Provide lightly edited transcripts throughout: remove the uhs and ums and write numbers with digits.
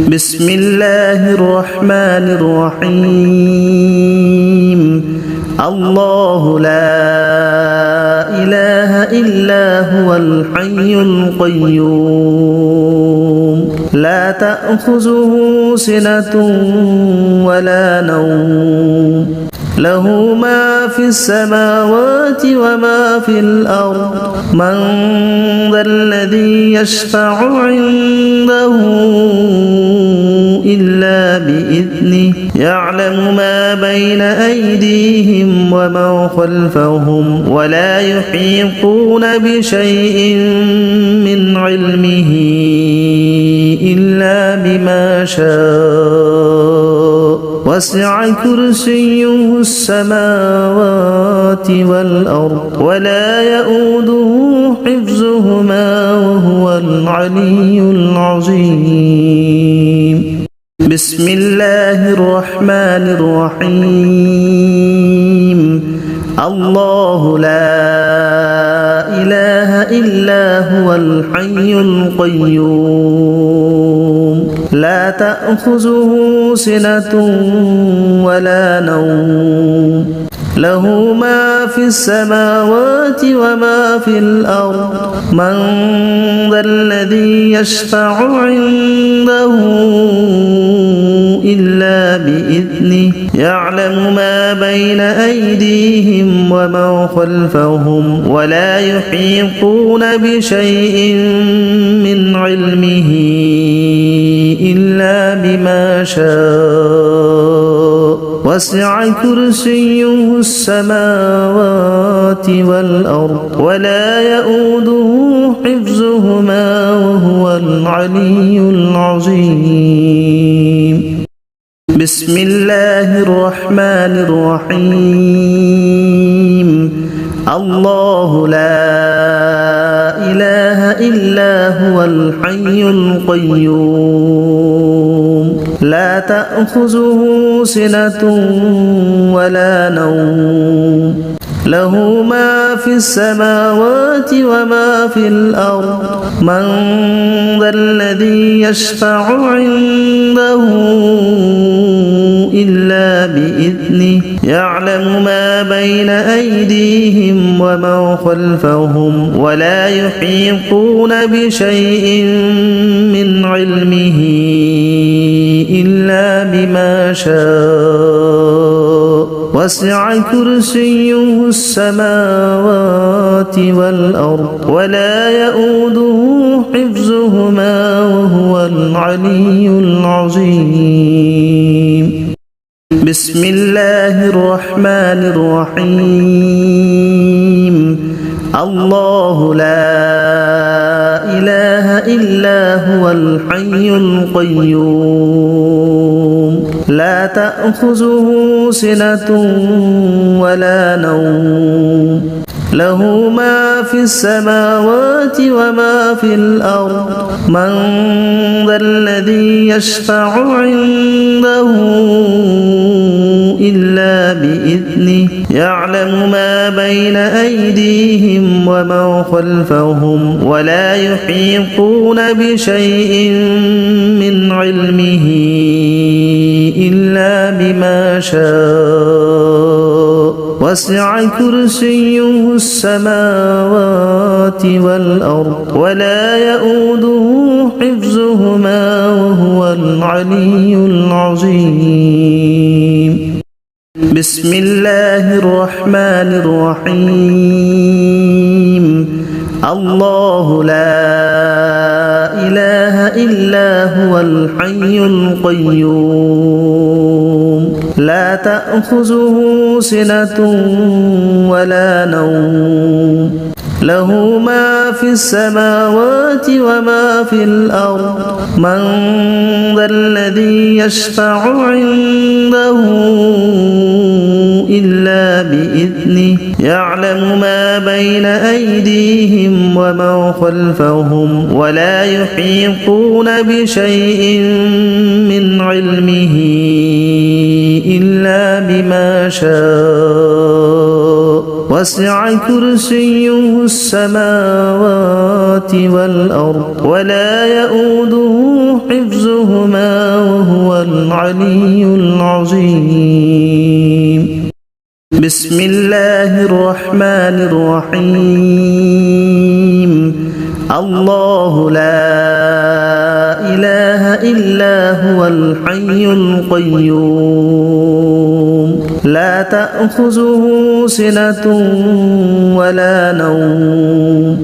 بسم الله الرحمن الرحيم الله لا إله إلا هو الحي القيوم لا تأخذه سنة ولا نوم له ما في السماوات وما في الأرض من ذا الذي يشفع عنده إلا بإذنه يعلم ما بين أيديهم وما خلفهم ولا يحيطون بشيء من علمه إلا بما شاء وسع كرسيه السماوات والأرض ولا يؤوده حفظهما وهو العلي العظيم بسم الله الرحمن الرحيم الله لا إله إلا هو الحي القيوم لا تأخذه سنة ولا نوم له ما في السماوات وما في الأرض من ذا الذي يشفع عنده إلا بإذنه يعلم ما بين أيديهم وما خلفهم ولا يحيطون بشيء من علمه إلا بما شاء وسع كرسيه السماوات والأرض ولا يؤوده حفظهما وهو العلي العظيم بسم الله الرحمن الرحيم الله لا إله إلا هو الحي القيوم لا تأخذه سنة ولا نوم له ما في السماوات وما في الأرض من ذا الذي يشفع عنده إلا بإذنه يعلم ما بين أيديهم وما خلفهم ولا يحيطون بشيء من علمه إلا بما شاء وسع كرسيه السماوات والأرض ولا يؤوده حفظهما وهو العلي العظيم بسم الله الرحمن الرحيم الله لا إله إلا هو الحي القيوم لا تأخذه سنة ولا نوم له ما في السماوات وما في الأرض من ذا الذي يشفع عنده إلا بإذنه يعلم ما بين أيديهم وما خلفهم ولا يحيطون بشيء من علمه إلا بما شاء وسع كرسيه السماوات والأرض ولا يؤوده حفظهما وهو العلي العظيم بسم الله الرحمن الرحيم الله لا إله إلا هو الحي القيوم لا تأخذه سنة ولا نوم له ما في السماوات وما في الأرض من ذا الذي يشفع عنده إلا بإذنه يعلم ما بين أيديهم وما خلفهم ولا يحيطون بشيء من علمه إلا بما شاء وسع كرسيه السماوات والأرض ولا يؤوده حفظهما وهو العلي العظيم. بسم الله الرحمن الرحيم. الله لا إله إلا هو الحي القيوم لا تأخذه سنة ولا نوم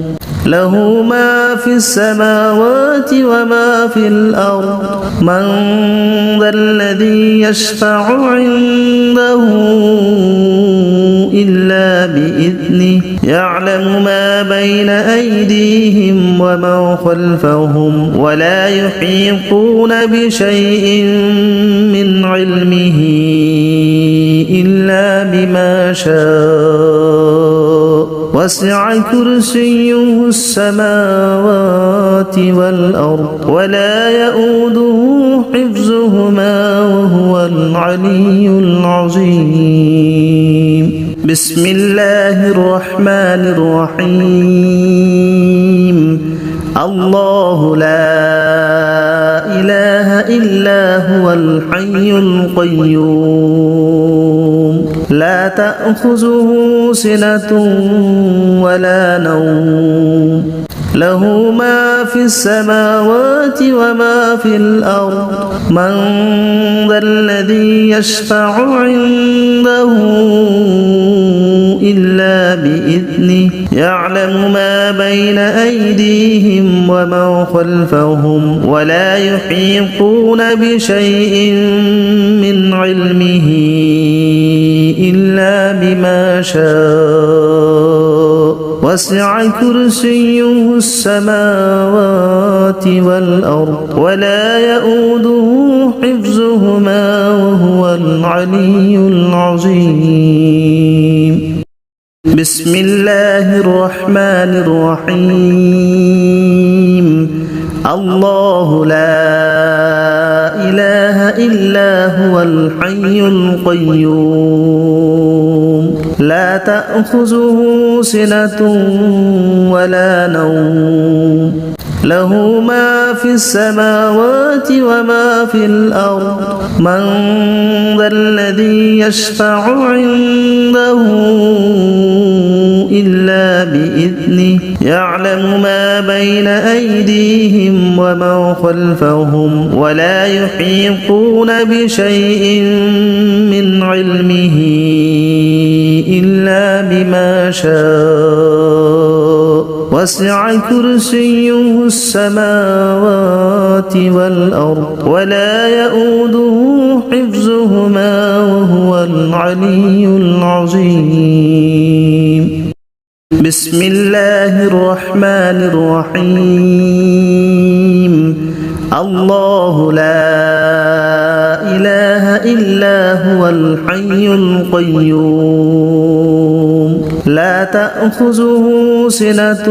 له ما في السماوات وما في الأرض من ذا الذي يشفع عنده إلا بإذنه يعلم ما بين أيديهم وما خلفهم ولا يحيطون بشيء من علمه إلا بما شاء وسع كرسيه السماوات والأرض ولا يؤوده حفظهما وهو العلي العظيم. بسم الله الرحمن الرحيم. الله لا إله إلا هو الحي القيوم لا تأخذه سنة ولا نوم له ما في السماوات وما في الأرض من ذا الذي يشفع عنده إلا بإذنه يعلم ما بين أيديهم وما خلفهم ولا يحيطون بشيء من علمه إلا بما شاء وسع كرسيه السماوات والأرض ولا يؤوده حفظهما وهو العلي العظيم. بسم الله الرحمن الرحيم. الله لا إله إلا هو الحي القيوم لا تأخذه سنة ولا نوم له ما في السماوات وما في الأرض من ذا الذي يشفع عنده إلا بإذنه يعلم ما بين أيديهم وما خلفهم ولا يحيطون بشيء من علمه إلا بما شاء وسع كرسيه السماوات والأرض ولا يؤوده حفظهما وهو العلي العظيم. بسم الله الرحمن الرحيم. الله لا إله إلا هو الحي القيوم لا تأخذه سنة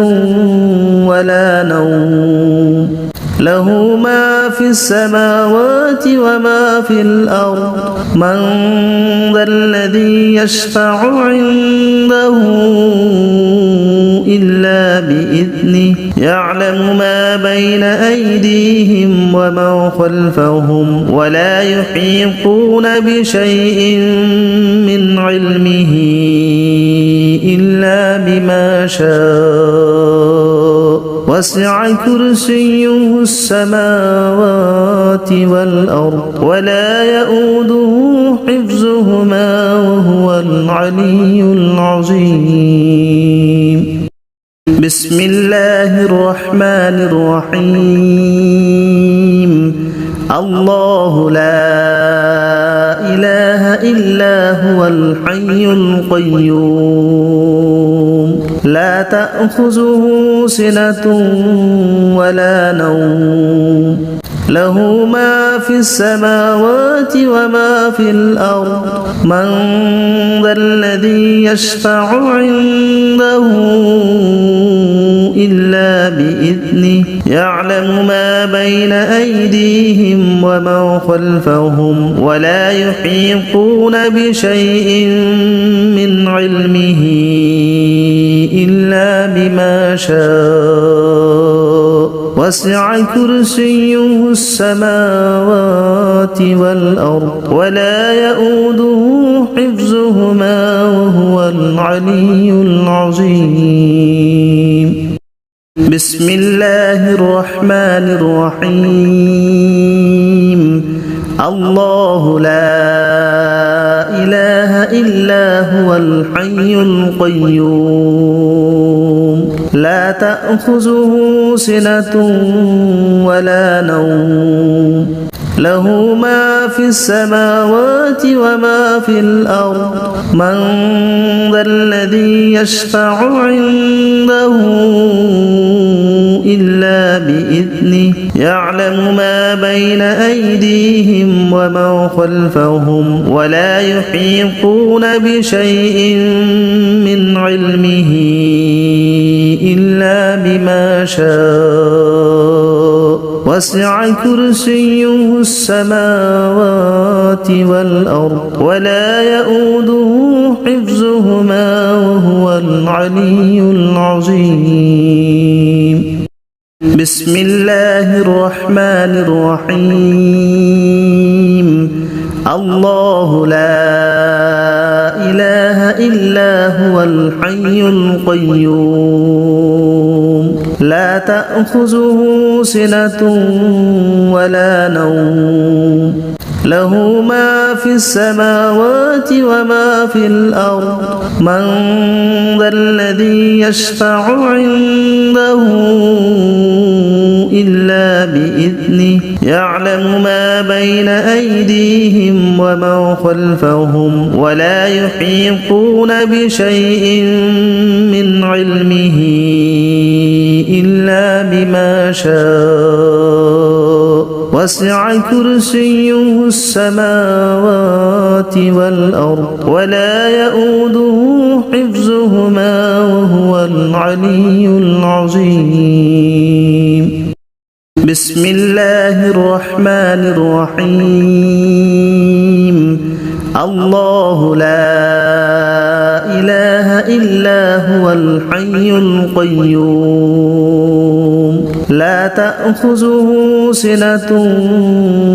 ولا نوم له ما في السماوات وما في الأرض من ذا الذي يشفع عنده إلا بإذنه يعلم ما بين أيديهم وما خلفهم ولا يحيطون بشيء من علمه إلا بما شاء وسع كرسيه السماوات والأرض ولا يؤوده حفظهما وهو العلي العظيم. بسم الله الرحمن الرحيم. الله لا إله إلا هو الحي القيوم لا تأخذه سنة ولا نوم له ما في السماوات وما في الأرض من ذا الذي يشفع عنده إلا بإذنه يعلم ما بين أيديهم وما خلفهم ولا يحيطون بشيء من علمه إلا بما شاء وسع كرسيه السماوات والأرض ولا يؤوده حفظهما وهو العلي العظيم. بسم الله الرحمن الرحيم. الله لا إله إلا هو الحي القيوم لا تأخذه سنة ولا نوم له ما في السماوات وما في الأرض من ذا الذي يشفع عنده إلا بإذنه يعلم ما بين أيديهم وما خلفهم ولا يحيطون بشيء من علمه إلا بما شاء وسع كرسيه السماوات والأرض ولا يؤوده حفظهما وهو العلي العظيم. بسم الله الرحمن الرحيم. الله لا إله إلا هو الحي القيوم لا تأخذه سنة ولا نوم له ما في السماوات وما في الأرض من ذا الذي يشفع عنده إلا بإذنه يعلم ما بين أيديهم وما خلفهم ولا يحيطون بشيء من علمه إلا بما شاء وسع كرسيه السماوات والأرض ولا يؤوده حفظهما وهو العلي العظيم. بسم الله الرحمن الرحيم. الله لا إله إلا هو الحي القيوم لا تأخذه سنة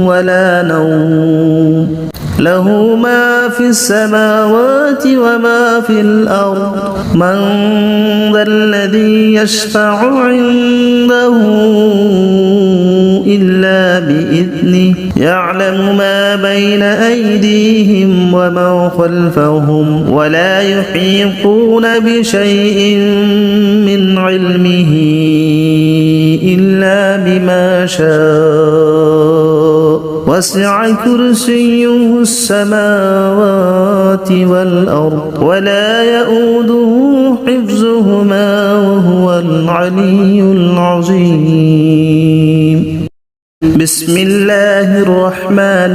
ولا نوم له ما في السماوات وما في الأرض من ذا الذي يشفع عنده إلا بإذنه يعلم ما بين أيديهم وما خلفهم ولا يحيطون بشيء من علمه إلا بما شاء وسع كرسيه السماوات والأرض ولا يؤوده حفظهما وهو العلي العظيم. بسم الله الرحمن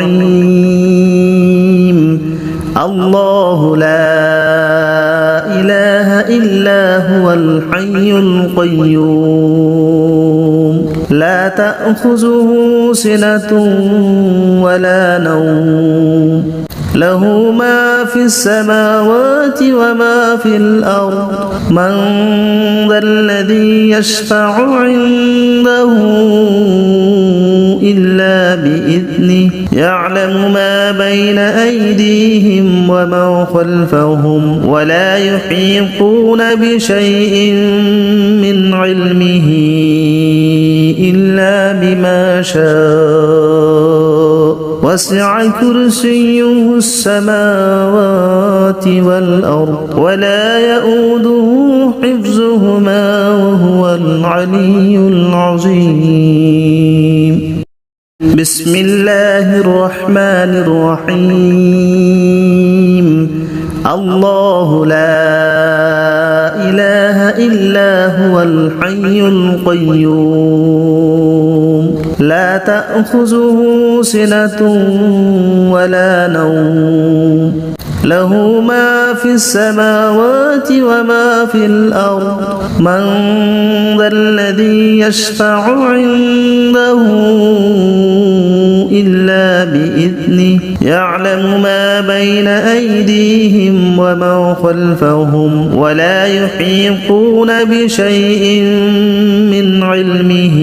الرحيم. الله لا إله إلا هو الحي القيوم لا تأخذه سنة ولا نوم له ما في السماوات وما في الأرض من ذا الذي يشفع عنده إلا بإذنه يعلم ما بين أيديهم وما خلفهم ولا يحيطون بشيء من علمه إلا بما شاء وسع كرسيه السماوات والأرض ولا يؤوده حفظهما وهو العلي العظيم. بسم الله الرحمن الرحيم. الله لا إله إلا هو الحي القيوم لا تأخذه سنة ولا نوم له ما في السماوات وما في الأرض من ذا الذي يشفع عنده إلا بإذنه بإذنه يعلم ما بين أيديهم وما خلفهم ولا يحيطون بشيء من علمه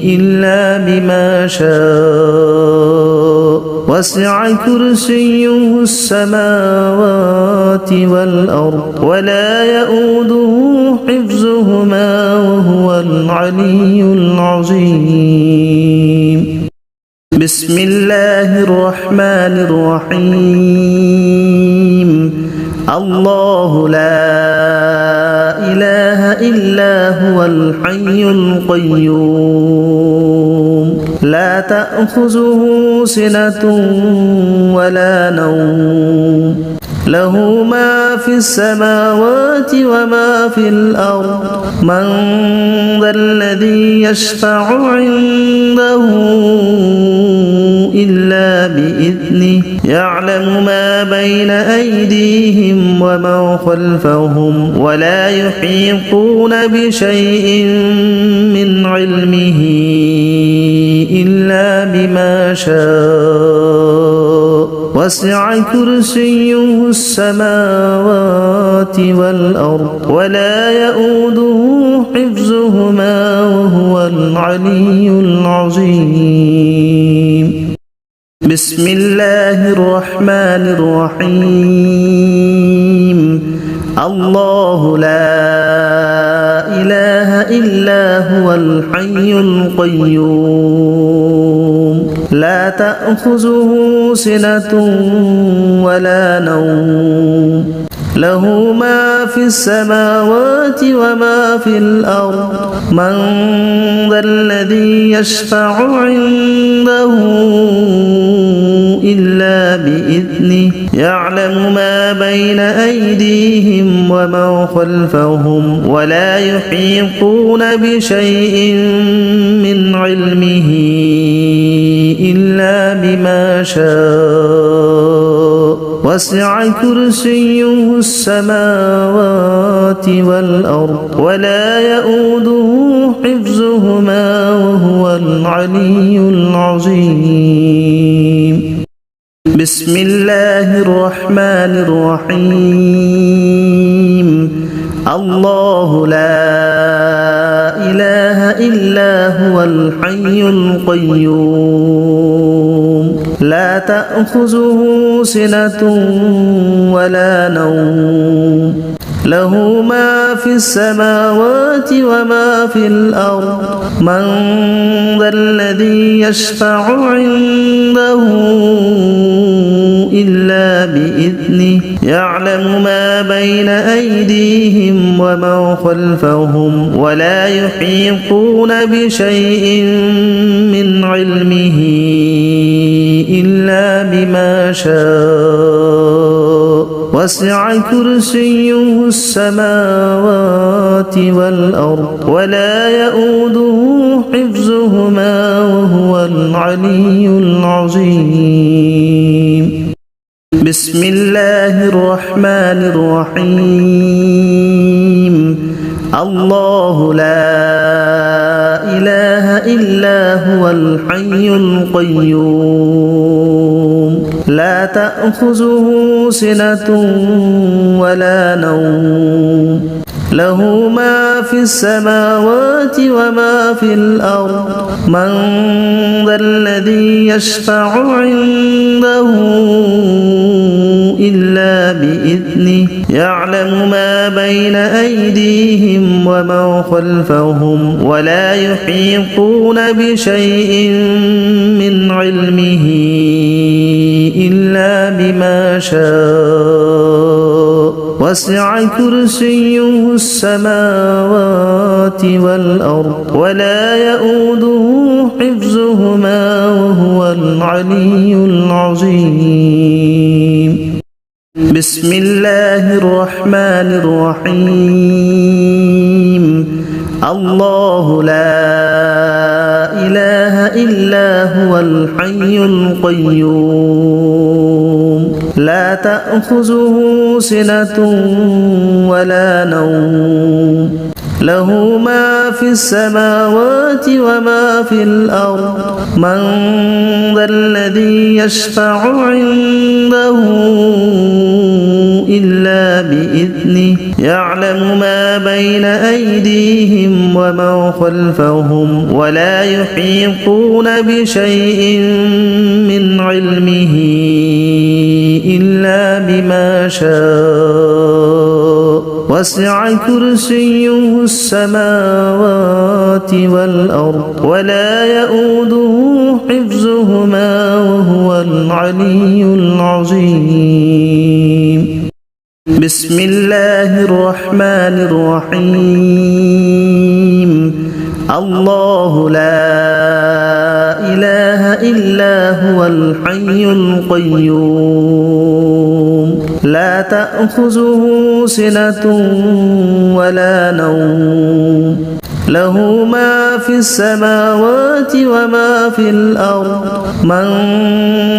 إلا بما شاء وسع كرسيه السماوات والأرض ولا يؤوده حفظهما وهو العلي العظيم. بسم الله الرحمن الرحيم. الله لا إله إلا هو الحي القيوم لا تأخذه سنة ولا نوم له ما في السماوات وما في الأرض من ذا الذي يشفع عنده إلا بإذنه يعلم ما بين أيديهم وما خلفهم ولا يحيطون بشيء من علمه إلا بما شاء وسع كرسيه السماوات والأرض ولا يؤوده حفظهما وهو العلي العظيم. بسم الله الرحمن الرحيم. الله لا إله إلا هو الحي القيوم لا تأخذه سنة ولا نوم له ما في السماوات وما في الأرض من ذا الذي يشفع عنده إلا بإذنه يعلم ما بين أيديهم وما خلفهم ولا يحيطون بشيء من علمه إلا بما شاء وسع كرسيه السماوات والأرض ولا يؤوده حفظهما وهو العلي العظيم. بسم الله الرحمن الرحيم. الله لا إله إلا هو الحي القيوم لا تأخذه سنة ولا نوم له ما في السماوات وما في الأرض من ذا الذي يشفع عنده إلا بإذنه يعلم ما بين أيديهم وما خلفهم ولا يحيطون بشيء من علمه إلا بما شاء وسع كرسيه السماوات والأرض ولا يؤوده حفظهما وهو العلي العظيم. بسم الله الرحمن الرحيم. الله لا إله إلا هو الحي القيوم لا تأخذه سنة ولا نوم له ما في السماوات وما في الأرض من ذا الذي يشفع عنده إلا بإذنه يعلم ما بين أيديهم وما خلفهم ولا يحيطون بشيء من علمه إلا بما شاء وسع كرسيه السماوات والأرض ولا يؤوده حفظهما وهو العلي العظيم. بسم الله الرحمن الرحيم. الله لا إله إلا هو الحي القيوم لا تأخذه سنة ولا نوم له ما في السماوات وما في الأرض من ذا الذي يشفع عنده إلا بإذنه يعلم ما بين أيديهم وما خلفهم ولا يحيطون بشيء من علمه إلا بما شاء وسع كرسيه السماوات والأرض ولا يؤوده حفظهما وهو العلي العظيم بسم الله الرحمن الرحيم الله لا إله إلا هو الحي القيوم لا تأخذه سنة ولا نوم له ما في السماوات وما في الأرض من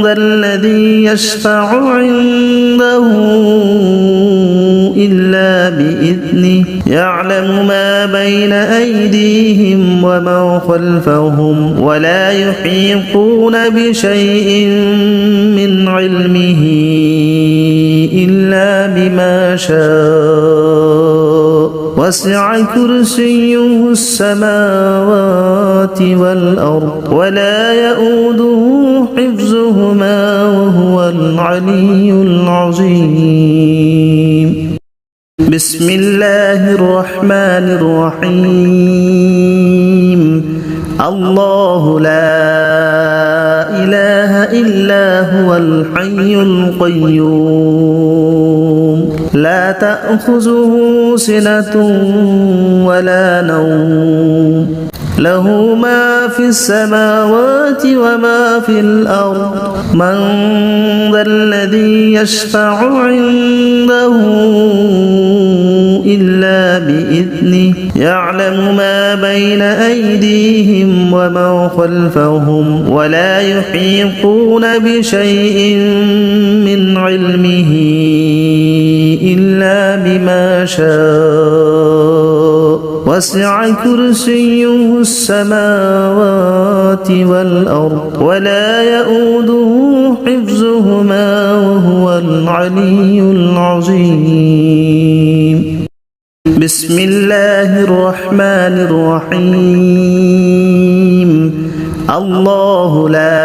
ذا الذي يشفع عنده إلا بإذنه يعلم ما بين أيديهم وما خلفهم ولا يحيطون بشيء من علمه إلا بما شاء وسع كرسيه السماوات والأرض ولا يؤوده حفظهما وهو العلي العظيم بسم الله الرحمن الرحيم الله لا إله إلا هو الحي القيوم لا تأخذه سنة ولا نوم له ما في السماوات وما في الأرض من ذا الذي يشفع عنده إلا بإذنه يعلم ما بين أيديهم وما خلفهم ولا يحيطون بشيء من علمه إلا بما شاء وسع كرسيه السماوات والأرض ولا يؤوده حفظهما وهو العلي العظيم بسم الله الرحمن الرحيم الله لا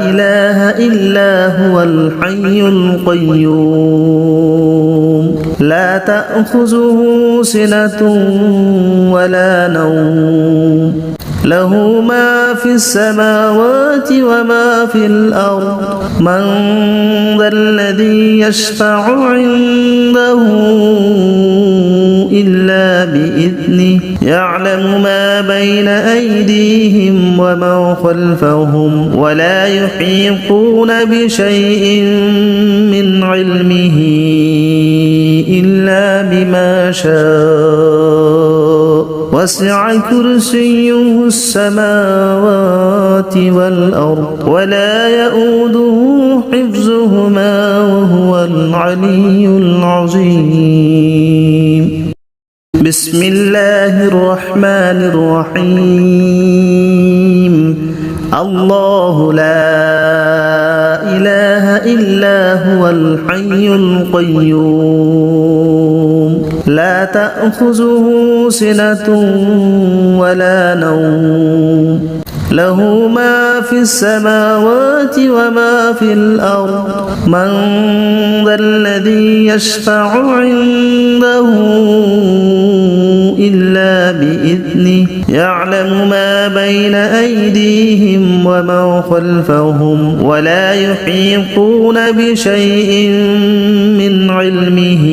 إله إلا هو الحي القيوم لا تأخذه سنة ولا نوم له ما في السماوات وما في الأرض من ذا الذي يشفع عنده إلا بإذنه يعلم ما بين أيديهم وما خلفهم ولا يحيطون بشيء من علمه إلا بما شاء وسع كرسيه السماوات والأرض ولا يؤوده حفظهما وهو العلي العظيم بسم الله الرحمن الرحيم الله لا إله إلا هو الحي القيوم لا تأخذه سنة ولا نوم له ما في السماوات وما في الأرض من ذا الذي يشفع عنده إلا بإذنه يعلم ما بين أيديهم وما خلفهم ولا يحيطون بشيء من علمه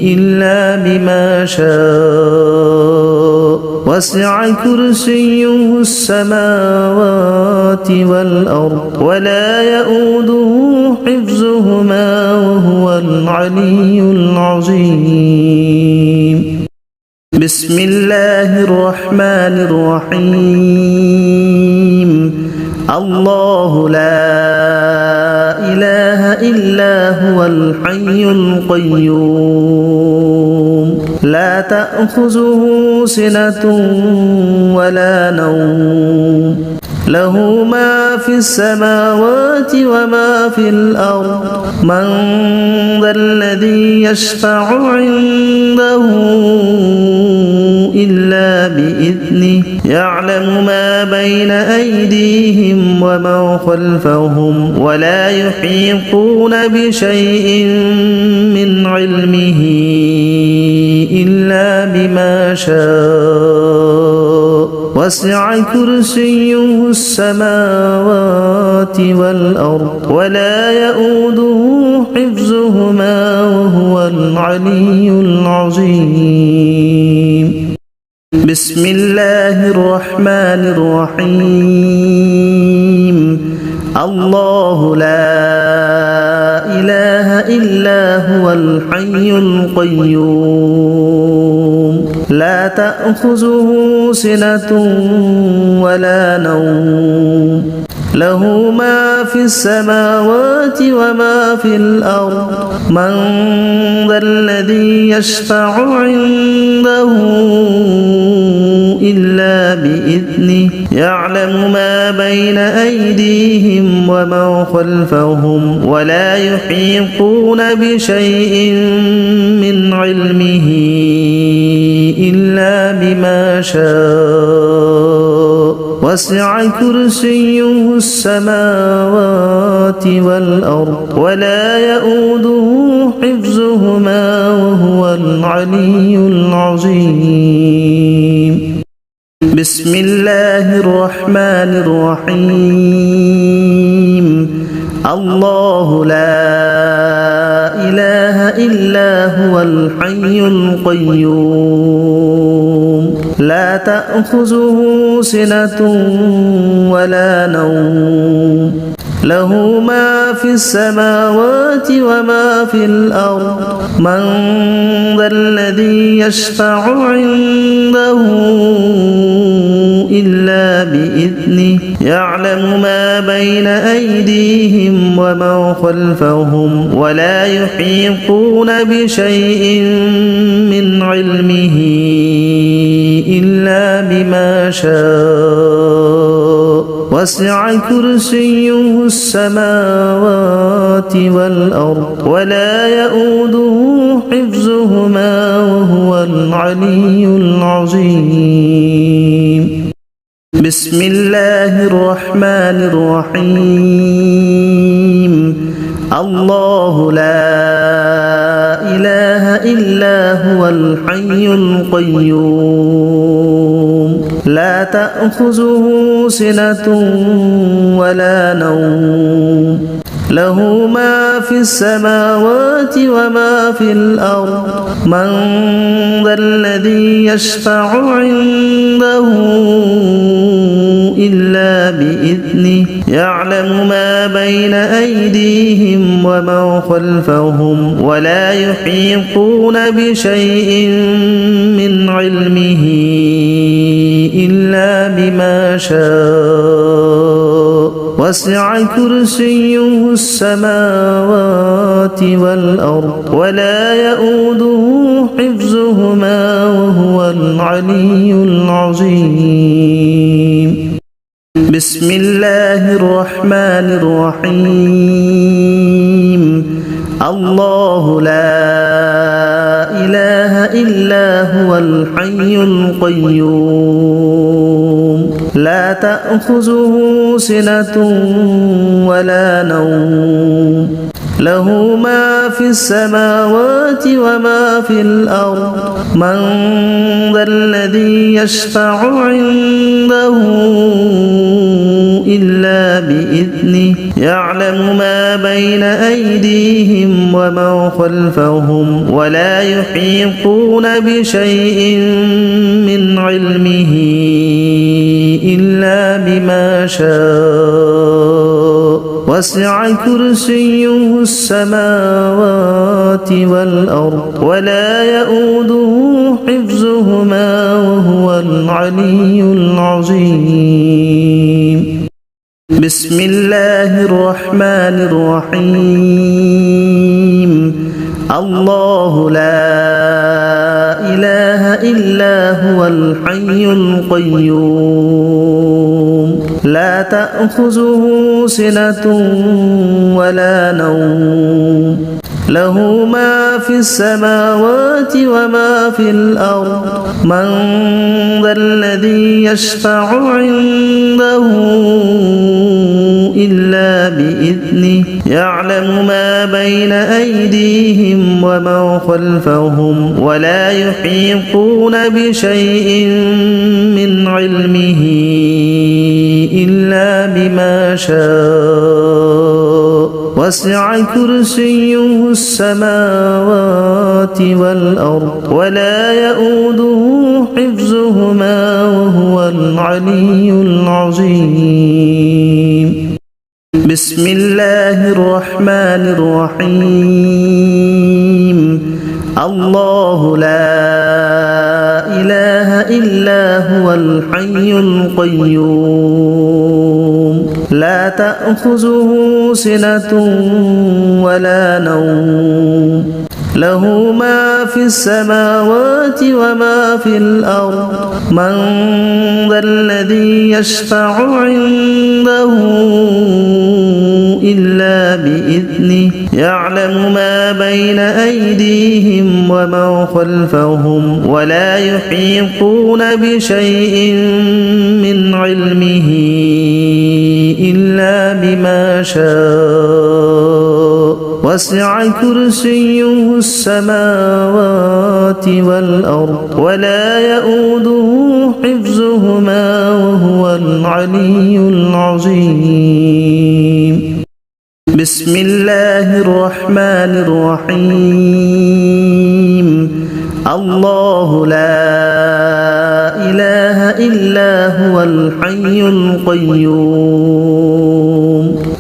إلا بما شاء وسع كرسيه السماوات والأرض ولا يؤوده حفظهما وهو العلي العظيم بسم الله الرحمن الرحيم الله لا إله إلا هو الحي القيوم لا تأخذه سنة ولا نوم له ما في السماوات وما في الأرض من ذا الذي يشفع عنده إلا بإذنه يعلم ما بين أيديهم وما خلفهم ولا يحيطون بشيء من علمه إلا بما شاء وسع كرسيه السماوات والأرض ولا يؤوده حفظهما وهو العلي العظيم بسم الله الرحمن الرحيم الله لا إله إلا هو الحي القيوم لا تأخذه سنة ولا نوم له ما في السماوات وما في الأرض من ذا الذي يشفع عنده إلا بإذنه يعلم ما بين أيديهم وما خلفهم ولا يحيطون بشيء من علمه إلا بما شاء وسع كرسيه السماوات والأرض ولا يؤوده حفظهما وهو العلي العظيم بسم الله الرحمن الرحيم الله لا إله إلا هو الحي القيوم لا تأخذه سنة ولا نوم له ما في السماوات وما في الأرض من ذا الذي يشفع عنده إلا بإذنه يعلم ما بين أيديهم وما خلفهم ولا يحيطون بشيء من علمه إلا بما شاء وسع كرسيه السماوات والأرض ولا يؤوده حفظهما وهو العلي العظيم بسم الله الرحمن الرحيم الله لا إله إلا هو الحي القيوم لا تأخذه سنة ولا نوم له ما في السماوات وما في الأرض من ذا الذي يشفع عنده إلا بإذنه يعلم ما بين أيديهم وما خلفهم ولا يحيطون بشيء من علمه إلا بما شاء وسع كرسيه السماوات والأرض ولا يؤوده حفظهما وهو العلي العظيم بسم الله الرحمن الرحيم الله لا إله إلا هو الحي القيوم لا تأخذه سنة ولا نوم له ما في السماوات وما في الأرض من ذا الذي يشفع عنده إلا بإذنه يعلم ما بين أيديهم وما خلفهم ولا يحيطون بشيء من علمه إلا بما شاء وسع كرسيه السماوات والأرض ولا يؤوده حفظهما وهو العلي العظيم بسم الله الرحمن الرحيم الله لا إله إلا هو الحي القيوم لا تأخذه سنة ولا نوم له ما في السماوات وما في الأرض من ذا الذي يشفع عنده إلا بإذنه يعلم ما بين أيديهم وما خلفهم ولا يحيطون بشيء من علمه إلا بما شاء وسع كرسيه السماوات والأرض ولا يؤوده حفظهما وهو العلي العظيم بسم الله الرحمن الرحيم الله لا إله إلا هو الحي القيوم لا تأخذه سنة ولا نوم له ما في السماوات وما في الأرض من ذا الذي يشفع عنده إلا بإذنه يعلم ما بين أيديهم وما خلفهم ولا يحيطون بشيء من علمه إلا بما شاء وسع كرسيه السماوات والأرض ولا يؤوده حفظهما وهو العلي العظيم بسم الله الرحمن الرحيم الله لا إله إلا هو الحي القيوم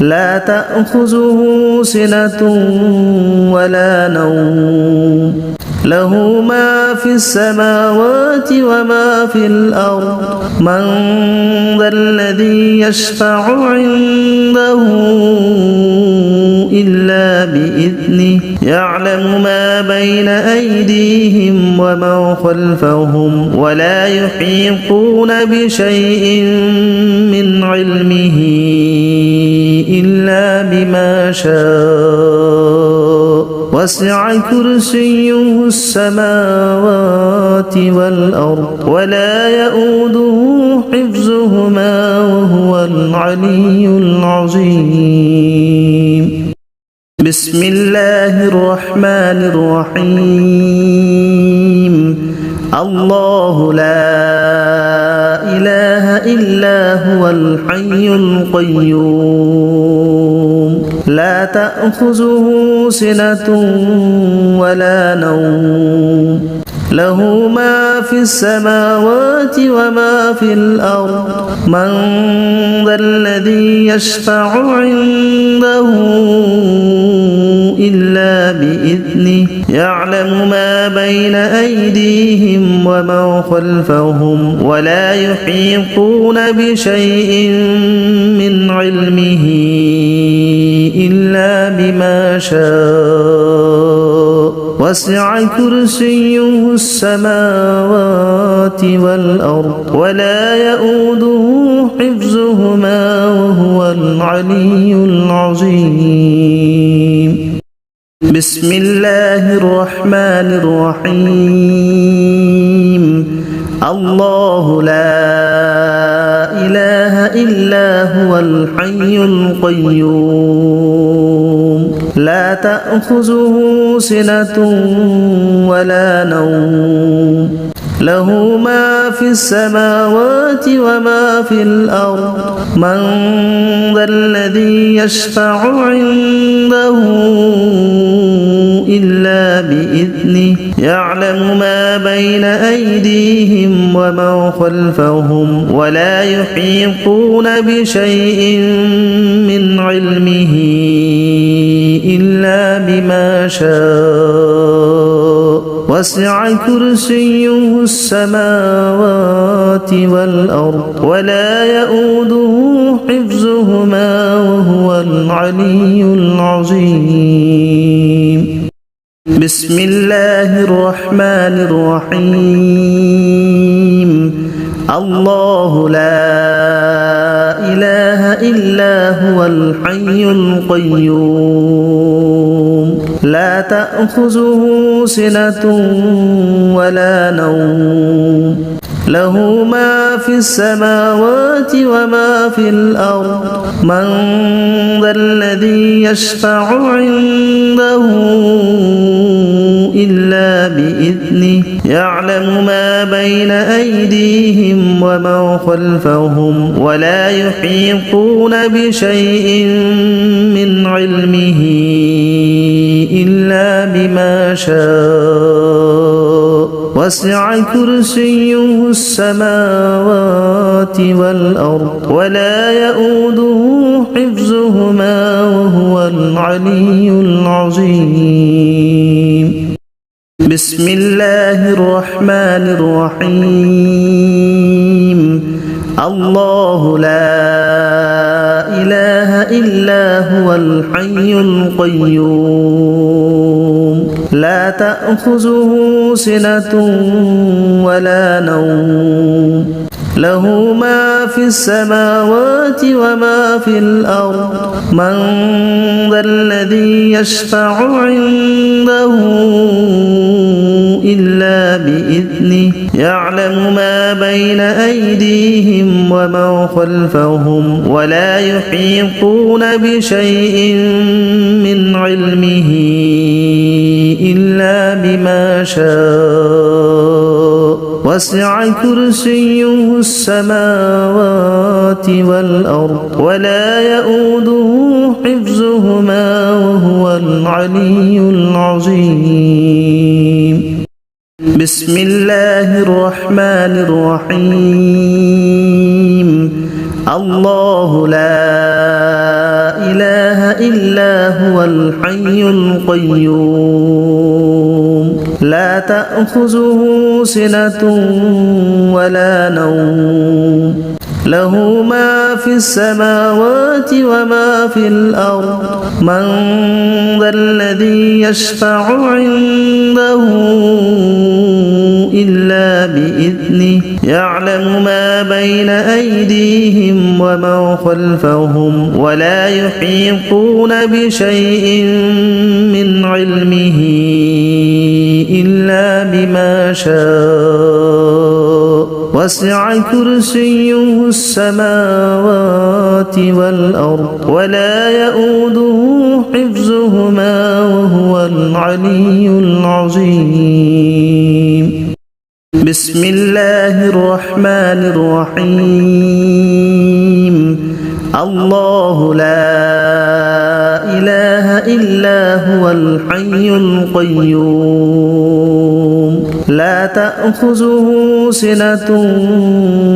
لا تأخذه سنة ولا نوم له ما في السماوات وما في الأرض من ذا الذي يشفع عنده إلا بإذنه يعلم ما بين أيديهم وما خلفهم ولا يحيطون بشيء من علمه إلا بما شاء وسع كرسيه السماوات والأرض ولا يؤوده حفظهما وهو العلي العظيم بسم الله الرحمن الرحيم الله لا إله إلا هو الحي القيوم لا تأخذه سنة ولا نوم له ما في السماوات وما في الأرض من ذا الذي يشفع عنده إلا بإذنه يعلم ما بين أيديهم وما خلفهم ولا يحيطون بشيء من علمه إلا بما شاء وسع كرسيه السماوات والأرض ولا يؤوده حفظهما وهو العلي العظيم بسم الله الرحمن الرحيم الله لا إله إلا هو الحي القيوم لا تأخذه سنة ولا نوم له ما في السماوات وما في الأرض من ذا الذي يشفع عنده إلا بإذنه يعلم ما بين أيديهم وما خلفهم ولا يحيطون بشيء من علمه إلا بما شاء وسع كرسيه السماوات والأرض ولا يؤوده حفظهما وهو العلي العظيم بسم الله الرحمن الرحيم الله لا إله إلا هو الحي القيوم لا تأخذه سنة ولا نوم له ما في السماوات وما في الأرض من ذا الذي يشفع عنده إلا بإذنه يعلم ما بين أيديهم وما خلفهم ولا يحيطون بشيء من علمه إلا بما شاء وسع كرسيه السماوات والأرض ولا يؤوده حفظهما وهو العلي العظيم بسم الله الرحمن الرحيم الله لا إله إلا هو الحي القيوم لا تأخذه سنة ولا نوم له ما في السماوات وما في الأرض من ذا الذي يشفع عنده إلا بإذنه يعلم ما بين أيديهم وما خلفهم ولا يحيطون بشيء من علمه إلا بما شاء وسع كرسيه السماوات والأرض ولا يؤوده حفظهما وهو العلي العظيم بسم الله الرحمن الرحيم الله لا إله إلا هو الحي القيوم لا تأخذه سنة ولا نوم له ما في السماوات وما في الأرض من ذا الذي يشفع عنده إلا بإذنه يعلم ما بين أيديهم وما خلفهم ولا يحيطون بشيء من علمه إلا بما شاء وسع كرسيه السماوات والأرض ولا يؤوده حفظهما وهو العلي العظيم بسم الله الرحمن الرحيم الله لا إله إلا هو الحي القيوم لا تأخذه سنة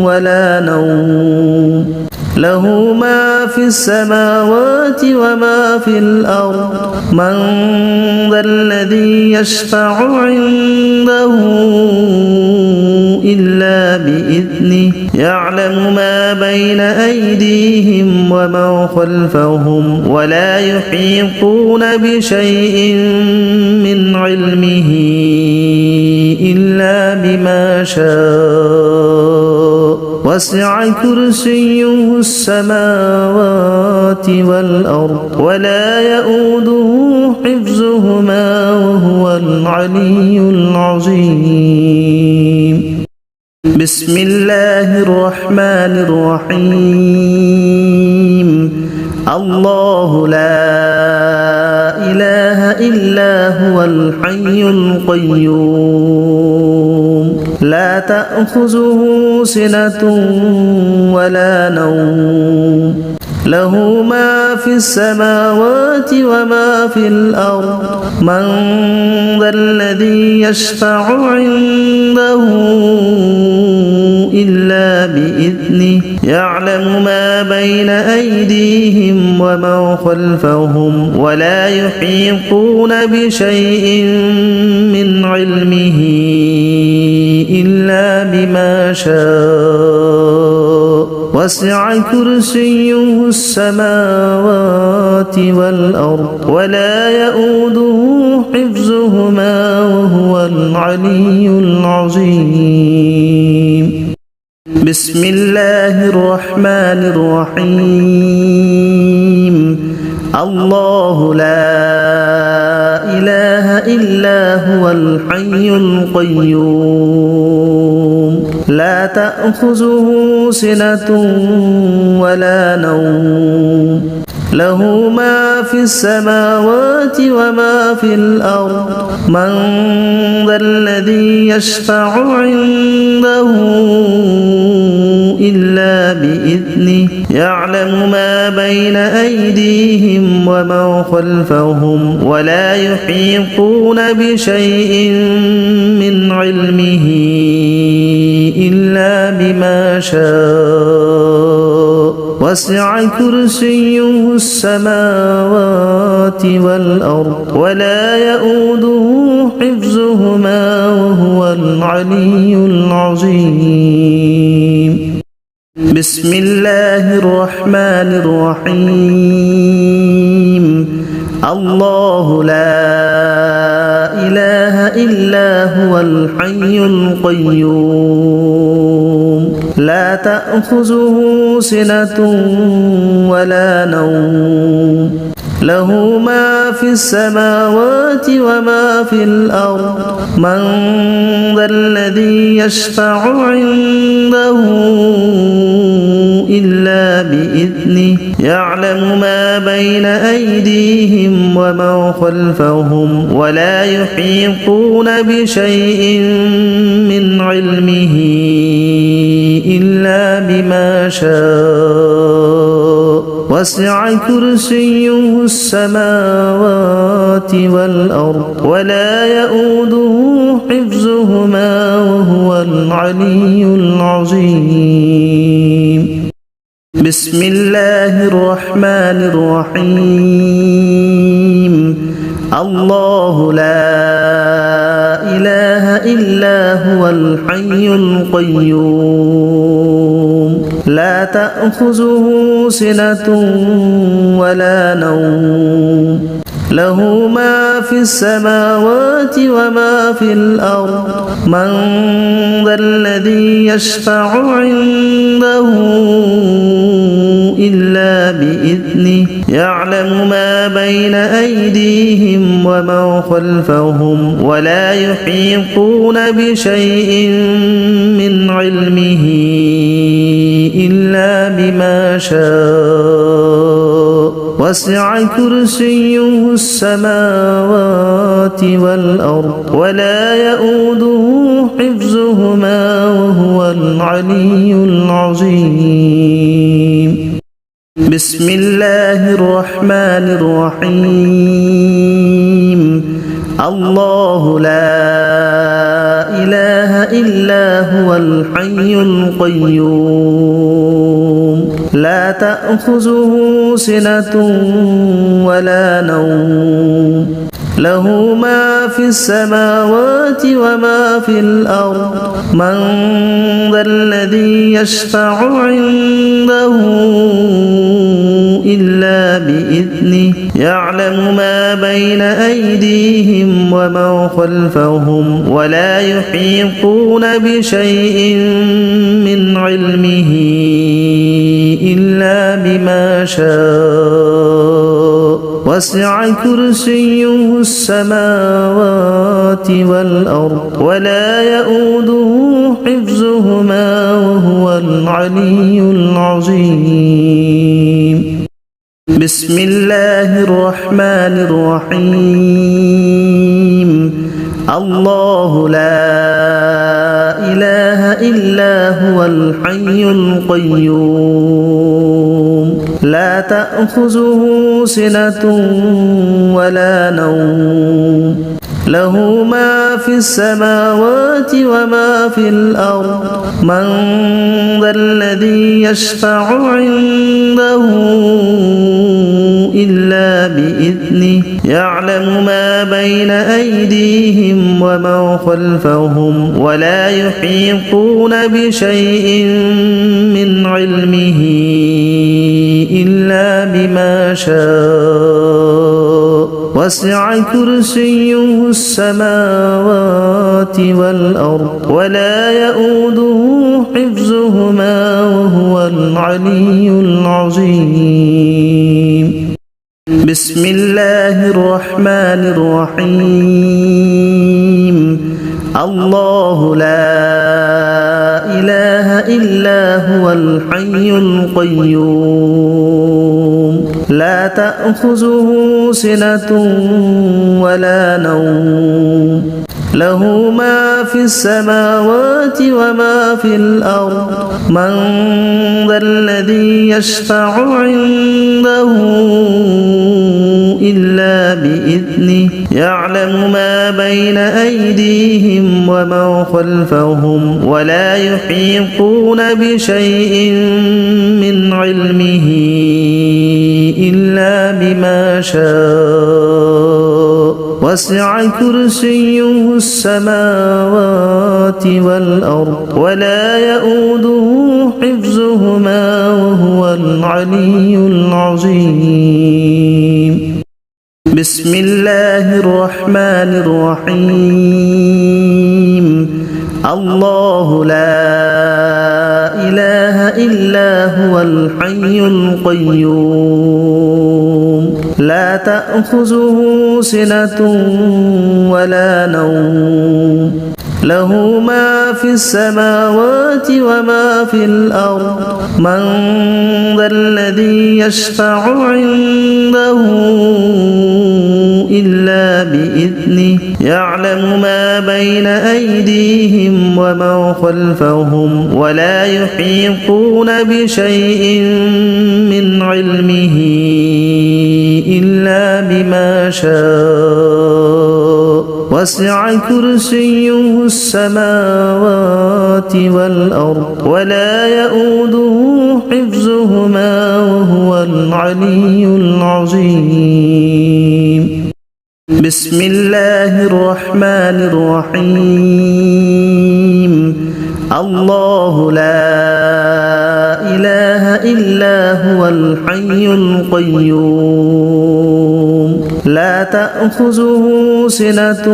ولا نوم له ما في السماوات وما في الأرض من ذا الذي يشفع عنده إلا بإذنه يعلم ما بين أيديهم وما خلفهم ولا يحيطون بشيء من علمه إلا بما شاء وسع كرسيه السماوات والأرض ولا يؤوده حفظهما وهو العلي العظيم بسم الله الرحمن الرحيم الله لا إله إلا هو الحي القيوم لا تأخذه سنة ولا نوم له ما في السماوات وما في الأرض من ذا الذي يشفع عنده إلا بإذنه يعلم ما بين أيديهم وما خلفهم ولا يحيطون بشيء من علمه إلا بما شاء وسع كرسيه السماوات والأرض ولا يؤوده حفظهما وهو العلي العظيم بسم الله الرحمن الرحيم الله لا إله إلا هو الحي القيوم لا تأخذه سنة ولا نوم له ما في السماوات وما في الأرض من ذا الذي يشفع عنده إلا بإذنه يعلم ما بين أيديهم وما خلفهم ولا يحيطون بشيء من علمه إلا بما شاء وسع كرسيه السماوات والأرض ولا يؤوده حفظهما وهو العلي العظيم بسم الله الرحمن الرحيم الله لا إله إلا هو الحي القيوم لا تأخذه سنة ولا نوم له ما في السماوات وما في الأرض من ذا الذي يشفع عنده إلا بإذنه يعلم ما بين أيديهم وما خلفهم ولا يحيطون بشيء من علمه إلا بما شاء وسع كرسيه السماوات والأرض ولا يؤوده حفظهما وهو العلي العظيم بسم الله الرحمن الرحيم الله لا إله إلا هو الحي القيوم لا تأخذه سنة ولا نوم له ما في السماوات وما في الأرض من ذا الذي يشفع عنده إلا بإذنه يعلم ما بين أيديهم وما خلفهم ولا يحيطون بشيء من علمه إلا بما شاء وسع كرسيه السماوات والأرض ولا يؤوده حفظهما وهو العلي العظيم بسم الله الرحمن الرحيم الله لا إله إلا هو الحي القيوم لا تأخذه سنة ولا نوم له ما في السماوات وما في الأرض من ذا الذي يشفع عنده إلا بإذنه يعلم ما بين أيديهم وما خلفهم ولا يحيطون بشيء من علمه إلا بما شاء وسع كرسيه السماوات والأرض ولا يؤوده حفظهما وهو العلي العظيم بسم الله الرحمن الرحيم الله لا إله إلا هو الحي القيوم لا تأخذه سنة ولا نوم له ما في السماوات وما في الأرض من ذا الذي يشفع عنده إلا بإذنه يعلم ما بين أيديهم ومن خلفهم ولا يحيطون بشيء من علمه إلا بما شاء وسع كرسيه السماوات والأرض ولا يؤوده حفظهما وهو العلي العظيم. بسم الله الرحمن الرحيم. الله لا إله إلا هو الحي القيوم لا تأخذه سنة ولا نوم له ما في السماوات وما في الأرض من ذا الذي يشفع عنده إلا بإذنه يعلم ما بين أيديهم ومن خلفهم ولا يحيطون بشيء من علمه إلا بما شاء وسع كرسيه السماوات والأرض ولا يؤوده حفظهما وهو العلي العظيم. بسم الله الرحمن الرحيم. الله لا إله إلا هو الحي القيوم لا تأخذه سنة ولا نوم له ما في السماوات وما في الأرض من ذا الذي يشفع عنده إلا بإذنه يعلم ما بين أيديهم ومن خلفهم ولا يحيطون بشيء من علمه إلا بما شاء وسع كرسيه السماوات والأرض ولا يؤوده حفظهما وهو العلي العظيم. بسم الله الرحمن الرحيم. الله لا إله إلا هو الحي القيوم لا تأخذه سنة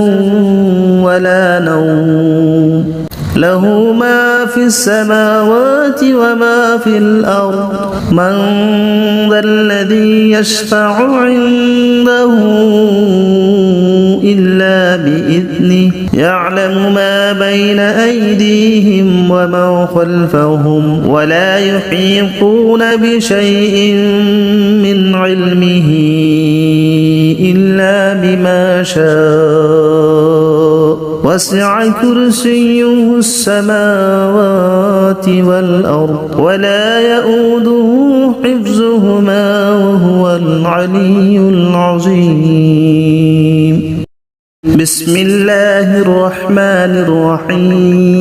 ولا نوم له ما في السماوات وما في الأرض من ذا الذي يشفع عنده إلا بإذنه يعلم ما بين أيديهم ومن خلفهم ولا يحيطون بشيء من علمه إلا بما شاء وسع كرسيه السماوات والأرض ولا يؤوده حفظهما وهو العلي العظيم. بسم الله الرحمن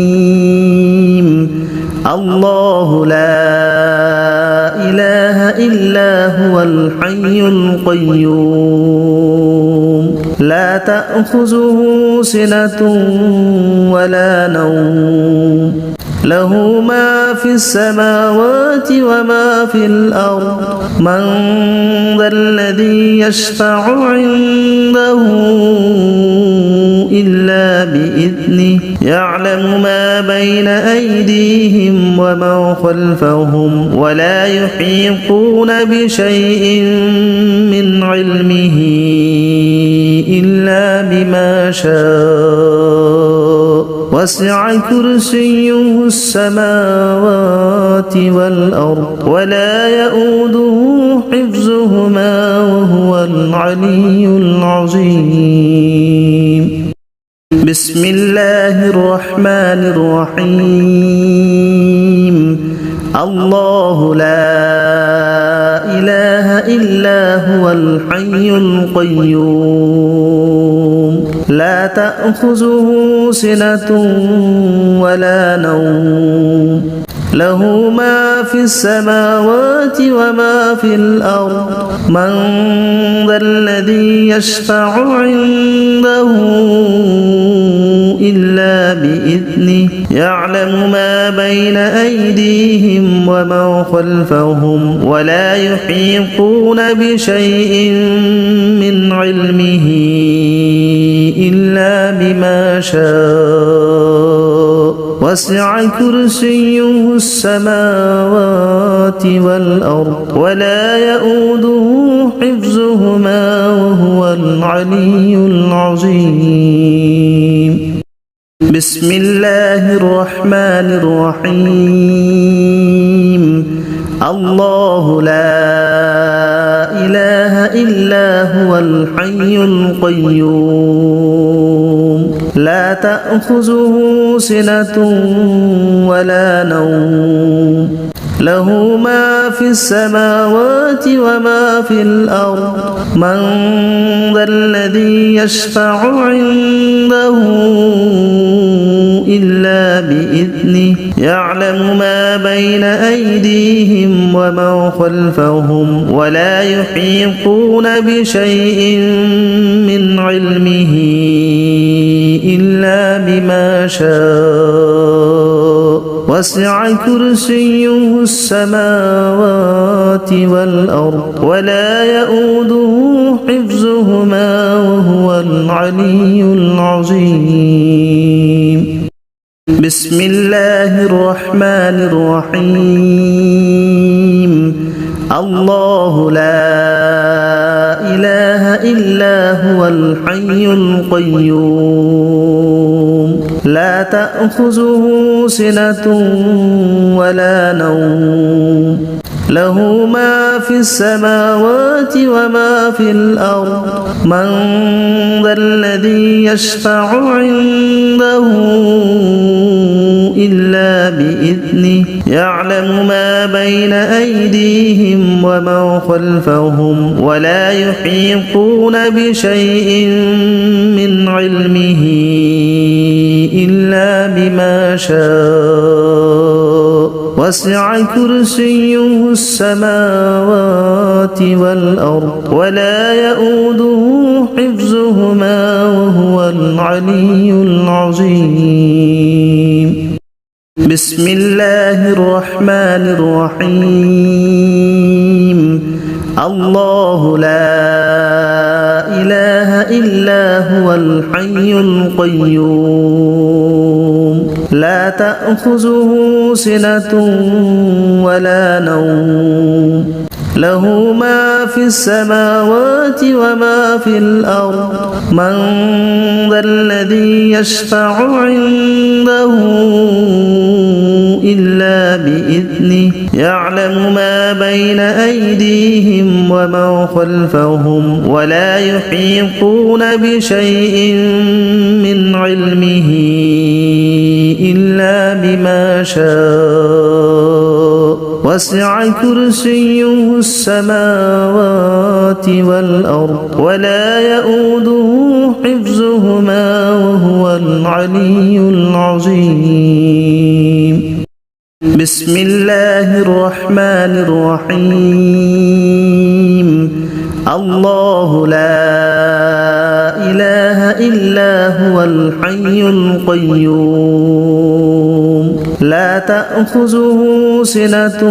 الرحيم. الله لا إله إلا هو الحي القيوم لا تأخذه سنة ولا نوم له ما في السماوات وما في الأرض من ذا الذي يشفع عنده إلا بإذنه يعلم ما بين أيديهم ومن خلفهم ولا يحيطون بشيء من علمه إلا بما شاء وسع كرسيه السماوات والأرض ولا يؤوده حفظهما وهو العلي العظيم. بسم الله الرحمن الرحيم. الله لا إله إلا هو الحي القيوم لا تأخذه سنة ولا نوم له ما في السماوات وما في الأرض من ذا الذي يشفع عنده إلا بإذنه يعلم ما بين أيديهم وما خلفهم ولا يحيطون بشيء من علمه إلا بما شاء وسع كرسيه السماوات والأرض ولا يؤوده حفظهما وهو العلي العظيم بسم الله الرحمن الرحيم الله لا إله إلا هو الحي القيوم لا تأخذه سنة ولا نوم له ما في السماوات وما في الأرض من ذا الذي يشفع عنده إلا بإذنه يعلم ما بين أيديهم وما خلفهم ولا يحيطون بشيء من علمه إلا بما شاء وسع كرسيه السماوات والأرض ولا يؤوده حفظهما وهو العلي العظيم بسم الله الرحمن الرحيم الله لا إله إلا هو الحي القيوم لا تأخذه سنة ولا نوم له ما في السماوات وما في الأرض من ذا الذي يشفع عنده إلا بإذنه يعلم ما بين أيديهم وما خلفهم ولا يحيطون بشيء من علمه إلا بما شاء وسع كرسيه السماوات والأرض ولا يؤوده حفظهما وهو العلي العظيم بسم الله الرحمن الرحيم الله لا إله إلا هو الحي القيوم لا تأخذه سنة ولا نوم له ما في السماوات وما في الأرض من ذا الذي يشفع عنده إلا بإذنه يعلم ما بين أيديهم وما خلفهم ولا يحيطون بشيء من علمه إلا بما شاء وسع كرسيه السماوات والأرض ولا يؤوده حفظهما وهو العلي العظيم بسم الله الرحمن الرحيم الله لا إله إلا هو الحي القيوم لا تأخذه سنة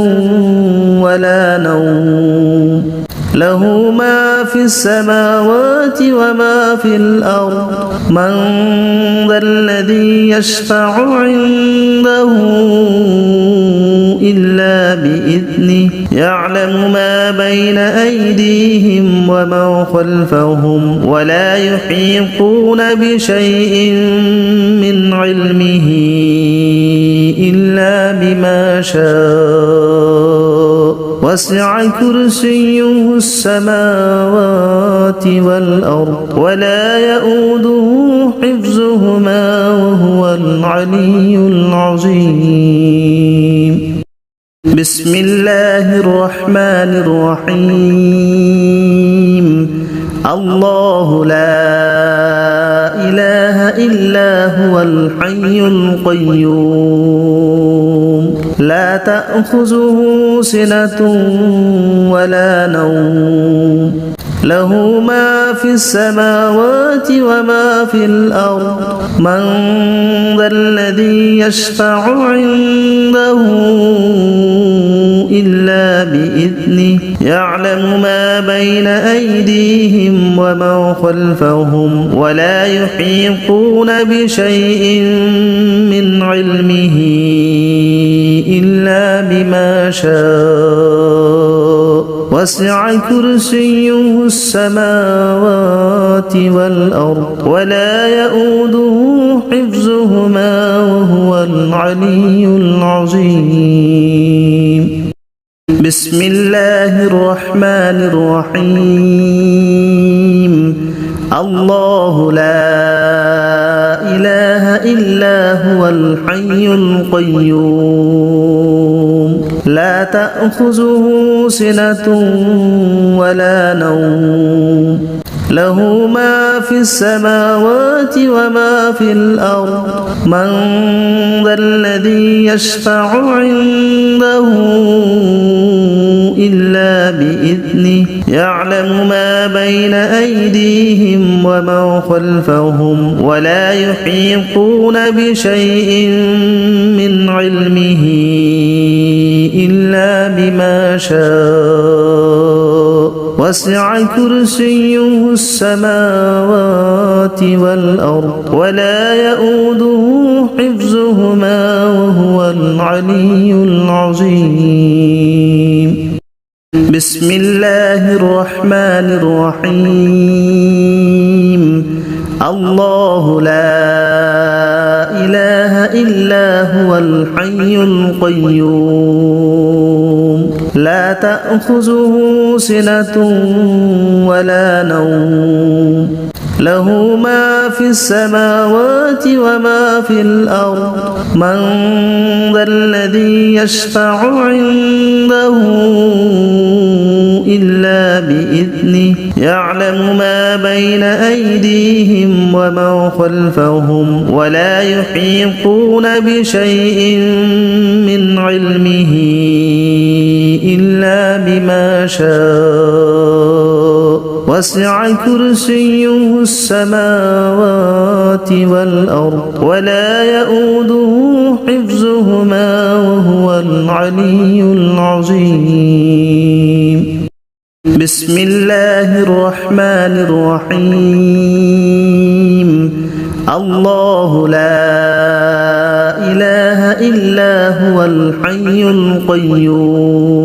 ولا نوم له ما في السماوات وما في الأرض من ذا الذي يشفع عنده إلا بإذنه يعلم ما بين أيديهم وما خلفهم ولا يحيطون بشيء من علمه إلا بما شاء وسع كرسيه السماوات والأرض ولا يؤوده حفظهما وهو العلي العظيم بسم الله الرحمن الرحيم الله لا إله إلا هو الحي القيوم لا تأخذه سنة ولا نوم له ما في السماوات وما في الأرض من ذا الذي يشفع عنده إلا بإذنه يعلم ما بين أيديهم وما خلفهم ولا يحيطون بشيء من علمه إلا بما شاء وسع كرسيه السماوات والأرض ولا يؤوده حفظهما وهو العلي العظيم بسم الله الرحمن الرحيم الله لا إله إلا هو الحي القيوم لا تأخذه سنة ولا نوم له ما في السماوات وما في الأرض من ذا الذي يشفع عنده إلا بإذنه يعلم ما بين أيديهم وما خلفهم ولا يحيطون بشيء من علمه إلا بما شاء وسع كرسيه السماوات والأرض ولا يؤوده حفظهما وهو العلي العظيم بسم الله الرحمن الرحيم الله لا إله إلا هو الحي القيوم لا تأخذه سنة ولا نوم له ما في السماوات وما في الأرض من ذا الذي يشفع عنده إلا بإذنه يعلم ما بين أيديهم وما خلفهم ولا يحيطون بشيء من علمه إلا بما شاء وسع كرسيه السماوات والأرض ولا يؤوده حفظهما وهو العلي العظيم بسم الله الرحمن الرحيم الله لا إله إلا هو الحي القيوم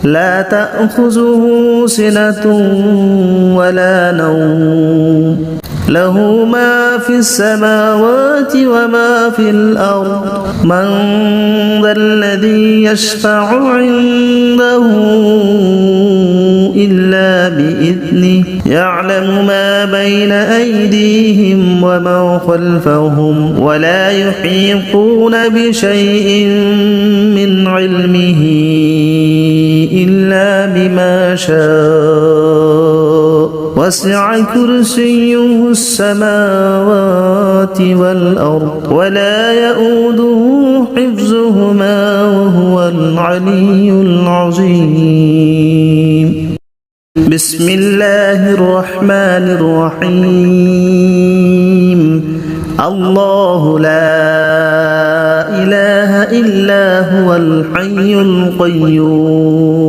لا تأخذه سنة ولا نوم له ما في السماوات وما في الأرض من ذا الذي يشفع عنده إلا بإذنه يعلم ما بين أيديهم وما خلفهم ولا يحيطون بشيء من علمه إلا بما شاء وسع كرسيه السماوات والأرض ولا يؤوده حفظهما وهو العلي العظيم بسم الله الرحمن الرحيم الله لا إله إلا هو الحي القيوم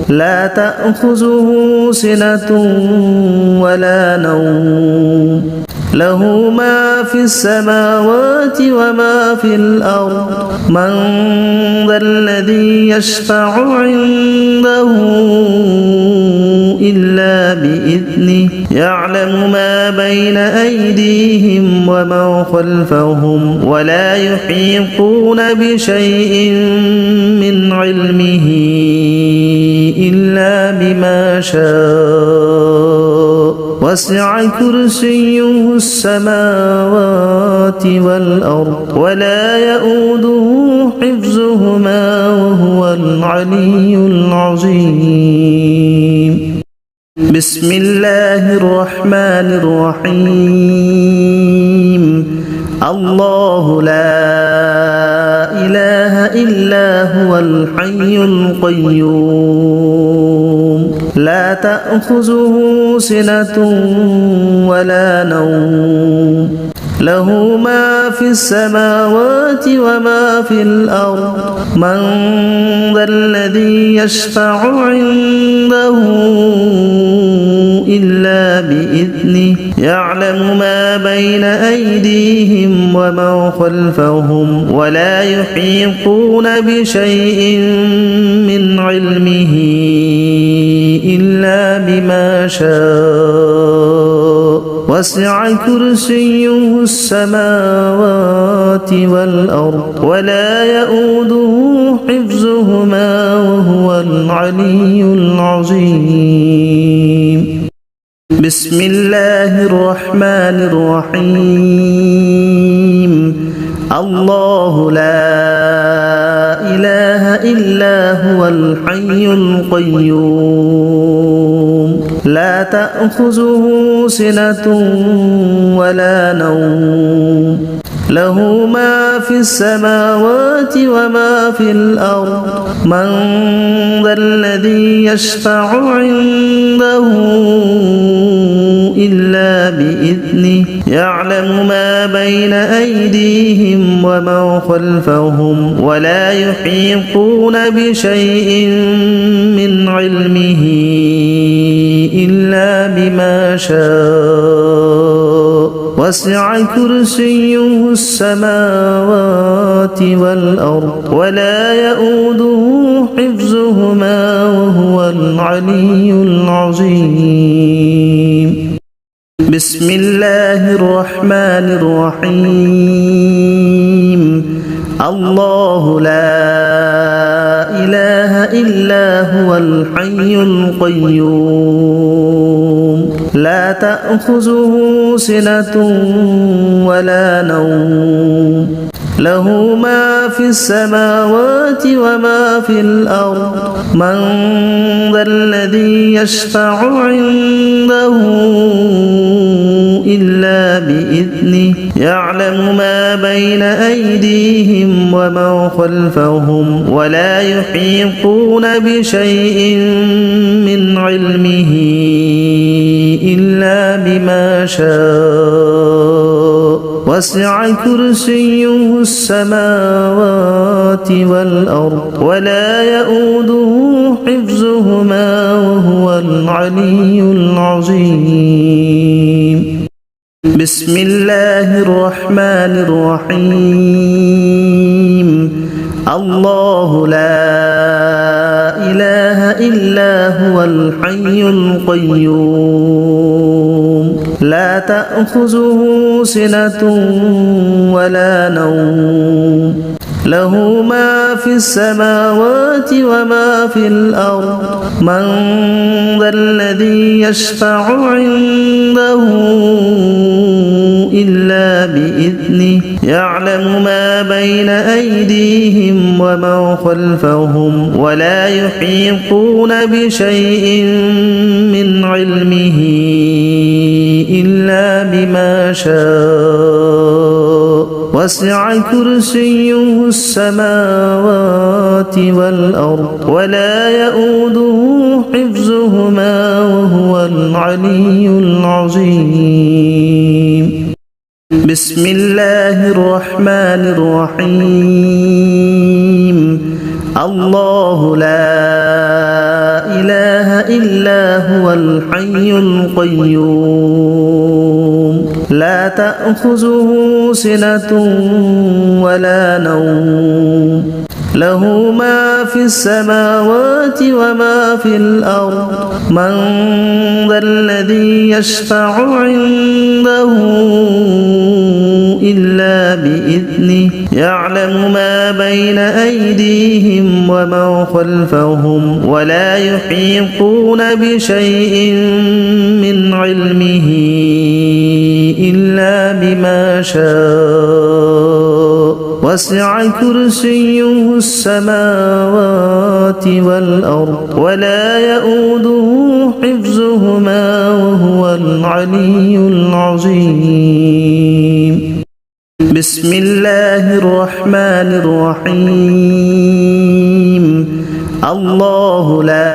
لا تأخذه سنة ولا نوم له ما في السماوات وما في الأرض من ذا الذي يشفع عنده إلا بإذنه يعلم ما بين أيديهم وما خلفهم ولا يحيطون بشيء من علمه إلا بما شاء وسع كرسيه السماوات والأرض ولا يؤوده حفظهما وهو العلي العظيم بسم الله الرحمن الرحيم الله لا إلا هو الحي القيوم لا تأخذه سنة ولا نوم له ما في السماوات وما في الأرض من ذا الذي يشفع عنده إلا بإذنه يعلم ما بين أيديهم وما خلفهم ولا يحيطون بشيء من علمه إلا بما شاء وسع كرسيه السماوات والأرض ولا يؤوده حفظهما وهو العلي العظيم بسم الله الرحمن الرحيم الله لا إله إلا هو الحي القيوم لا تأخذه سنة ولا نوم له ما في السماوات وما في الأرض من ذا الذي يشفع عنده إلا بإذنه يعلم ما بين أيديهم وما خلفهم ولا يحيطون بشيء من علمه إلا بما شاء وسع كرسيه السماوات والأرض ولا يؤوده حفظهما وهو العلي العظيم بسم الله الرحمن الرحيم الله لا إله إلا هو الحي القيوم لا تأخذه سنة ولا نوم له ما في السماوات وما في الأرض من ذا الذي يشفع عنده إلا بإذنه يعلم ما بين أيديهم وما خلفهم ولا يحيطون بشيء من علمه إلا بما شاء وسع كرسيه السماوات والأرض ولا يؤوده حفظهما وهو العلي العظيم بسم الله الرحمن الرحيم الله لا إله إلا هو الحي القيوم لا تأخذه سنة ولا نوم له ما في السماوات وما في الأرض من ذا الذي يشفع عنده إلا بإذنه يعلم ما بين أيديهم وما خلفهم ولا يحيطون بشيء من علمه إلا بما شاء وسع كرسيه السماوات والأرض ولا يؤوده حفظهما وهو العلي العظيم بسم الله الرحمن الرحيم الله لا إله إلا هو الحي القيوم لا تأخذه سنة ولا نوم له ما في السماوات وما في الأرض من ذا الذي يشفع عنده إلا بإذنه يعلم ما بين أيديهم وما خلفهم ولا يحيطون بشيء من علمه إلا بما شاء وسع كرسيه السماوات والأرض ولا يؤوده حفظهما وهو العلي العظيم بسم الله الرحمن الرحيم الله لا